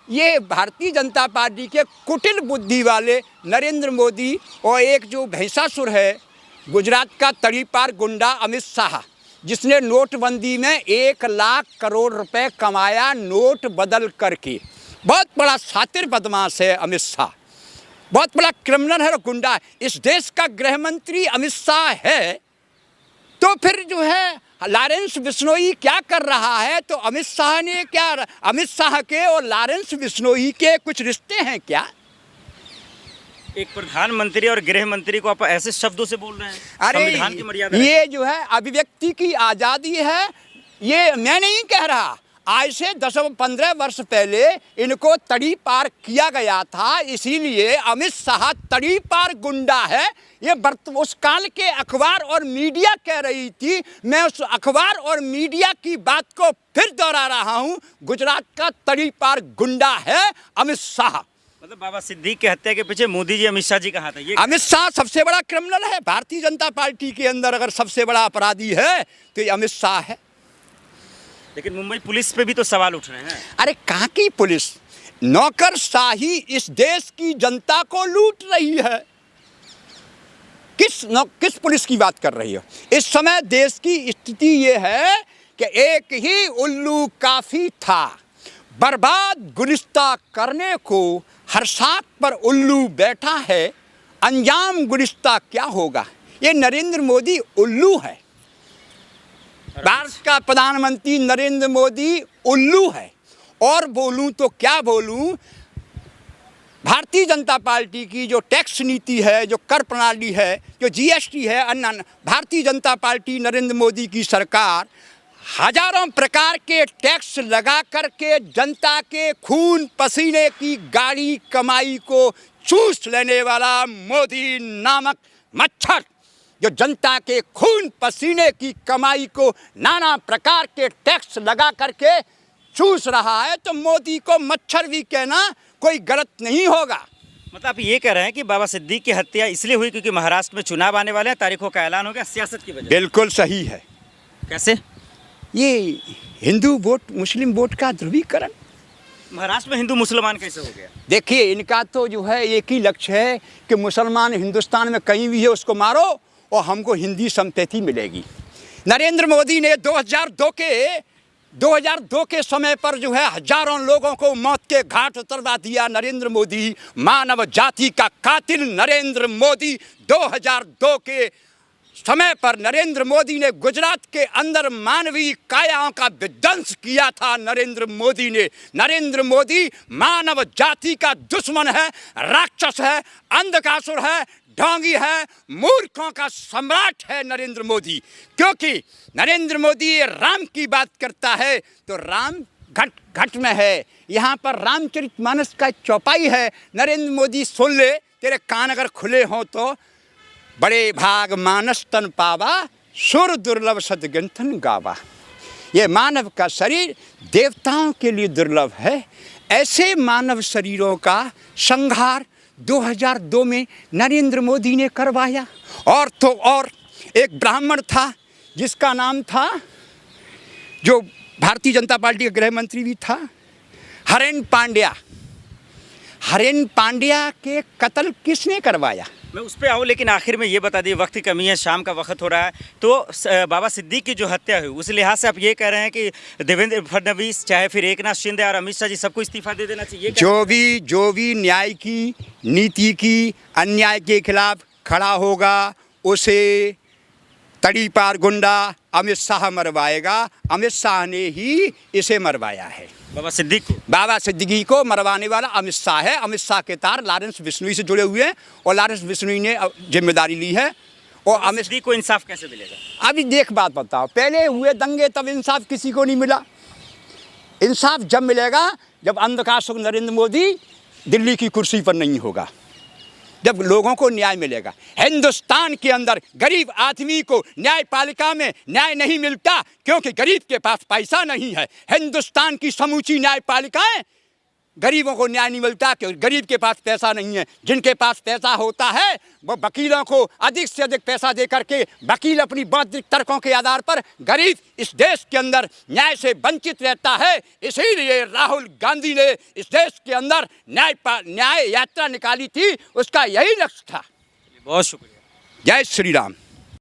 ये भारतीय जनता पार्टी के कुटिल बुद्धि वाले नरेंद्र मोदी और एक जो भैंसासुर है गुजरात का तड़ीपार गुंडा अमित शाह, जिसने नोटबंदी में 1 लाख करोड़ रुपए कमाया नोट बदल करके। बहुत बड़ा शातिर बदमाश है अमित शाह, बहुत बड़ा क्रिमिनल है और गुंडा है। इस देश का गृह मंत्री अमित शाह है, तो फिर जो है लॉरेंस बिश्नोई क्या कर रहा है? तो अमित शाह ने क्या, अमित शाह के और लॉरेंस बिश्नोई के कुछ रिश्ते हैं क्या? एक प्रधानमंत्री और गृह मंत्री को आप ऐसे शब्दों से बोल रहे हैं? अरे संविधान की मर्यादा ये जो है अभिव्यक्ति की आज़ादी है, ये मैं नहीं कह रहा। आज से 10-15 वर्ष पहले इनको तड़ी पार किया गया था, इसीलिए अमित शाह तड़ी पार गुंडा है। ये उस काल के अखबार और मीडिया कह रही थी, मैं उस अखबार और मीडिया की बात को फिर दोहरा रहा हूँ। गुजरात का तड़ी पार गुंडा है अमित शाह। मतलब बाबा सिद्दीक की हत्या के पीछे मोदी जी अमित शाह जी का हाथ है। ये अमित शाह सबसे बड़ा क्रिमिनल है भारतीय जनता पार्टी के अंदर। अगर सबसे बड़ा अपराधी है तो ये अमित शाह है। लेकिन मुंबई पुलिस पे भी तो सवाल उठ रहे हैं। अरे कहाँ की पुलिस? नौकरशाही इस देश की जनता को लूट रही है। किस पुलिस की बात कर रही हो? इस समय देश की स्थिति ये है कि एक ही उल्लू काफी था बर्बाद गुलिस्ता करने को। हर साख पर उल्लू बैठा है, अंजाम गुलिस्ता क्या होगा? ये नरेंद्र मोदी उल्लू है। भारत का प्रधानमंत्री नरेंद्र मोदी उल्लू है। और बोलूं तो क्या बोलूं, भारतीय जनता पार्टी की जो टैक्स नीति है, जो कर प्रणाली है, जो जीएसटी है, अन्य भारतीय जनता पार्टी नरेंद्र मोदी की सरकार हजारों प्रकार के टैक्स लगा करके जनता के खून पसीने की गाढ़ी कमाई को चूस लेने वाला मोदी नामक मच्छर, जो जनता के खून पसीने की कमाई को नाना प्रकार के टैक्स लगा करके चूस रहा है, तो मोदी को मच्छर भी कहना कोई गलत नहीं होगा। मतलब आप ये कह रहे हैं कि बाबा सिद्दीक की हत्या इसलिए हुई क्योंकि महाराष्ट्र में चुनाव आने वाले हैं, तारीखों का ऐलान हो गया, सियासत की वजह? बिल्कुल सही है। कैसे? ये हिंदू वोट मुस्लिम वोट का ध्रुवीकरण। महाराष्ट्र में हिंदू मुसलमान कैसे हो गया? देखिए, इनका तो जो है एक ही लक्ष्य है कि मुसलमान हिंदुस्तान में कहीं भी है उसको मारो और हमको हिंदी संपत्ति मिलेगी। नरेंद्र मोदी ने 2002 के समय पर जो है हजारों लोगों को मौत के घाट उतरवा दिया। नरेंद्र मोदी, मानव जाति का कातिल नरेंद्र मोदी, 2002 के समय पर नरेंद्र मोदी ने गुजरात के अंदर मानवीय कायाओं का विध्वंस किया था। नरेंद्र मोदी मानव जाति का दुश्मन है, राक्षस है, अंधकासुर है, ढोंगी है, मूर्खों का सम्राट है नरेंद्र मोदी। क्योंकि नरेंद्र मोदी राम की बात करता है तो राम घट घट में है। यहाँ पर रामचरितमानस का चौपाई है। नरेंद्र मोदी सुन ले, तेरे कान अगर खुले हों तो। बड़े भाग मानस तन पावा, सुर दुर्लभ सदग्रंथन गावा। ये मानव का शरीर देवताओं के लिए दुर्लभ है। ऐसे मानव शरीरों का संहार 2002 में नरेंद्र मोदी ने करवाया। और तो और एक ब्राह्मण था जिसका नाम था, जो भारतीय जनता पार्टी का गृह मंत्री भी था, हरेन पांड्या। हरेन पांड्या के कत्ल किसने करवाया? मैं उस पर आऊँ, लेकिन आखिर में ये बता दिए, वक्त की कमी है, शाम का वक्त हो रहा है, तो बाबा सिद्दीक की जो हत्या हुई उस लिहाज से आप ये कह रहे हैं कि देवेंद्र फडणवीस, चाहे फिर एकनाथ शिंदे और अमित शाह जी, सबको इस्तीफा दे देना चाहिए? जो भी न्याय की नीति की अन्याय के खिलाफ खड़ा होगा उसे तड़ी पार गुंडा अमित शाह मरवाएगा। अमित शाह ने ही इसे मरवाया है। बाबा सिद्दीकी को मरवाने वाला अमित शाह है। अमित शाह के तार लॉरेंस बिश्नोई से जुड़े हुए हैं और लॉरेंस बिश्नोई ने जिम्मेदारी ली है। और अमित सिद्दीकी को इंसाफ कैसे मिलेगा? अभी देख, बात बताओ, पहले हुए दंगे तब इंसाफ किसी को नहीं मिला। इंसाफ जब मिलेगा जब अंधकासुर नरेंद्र मोदी दिल्ली की कुर्सी पर नहीं होगा, जब लोगों को न्याय मिलेगा। हिंदुस्तान के अंदर गरीब आदमी को न्यायपालिका में न्याय नहीं मिलता क्योंकि गरीब के पास पैसा नहीं है। हिंदुस्तान की समूची न्यायपालिकाएं गरीबों को न्याय नहीं मिलता क्योंकि गरीब के पास पैसा नहीं है। जिनके पास पैसा होता है वो वकीलों को अधिक से अधिक पैसा दे करके वकील अपनी बौद्धिक तर्कों के आधार पर गरीब इस देश के अंदर न्याय से वंचित रहता है। इसीलिए राहुल गांधी ने इस देश के अंदर न्याय यात्रा निकाली थी, उसका यही लक्ष्य था। बहुत शुक्रिया। जय श्री राम।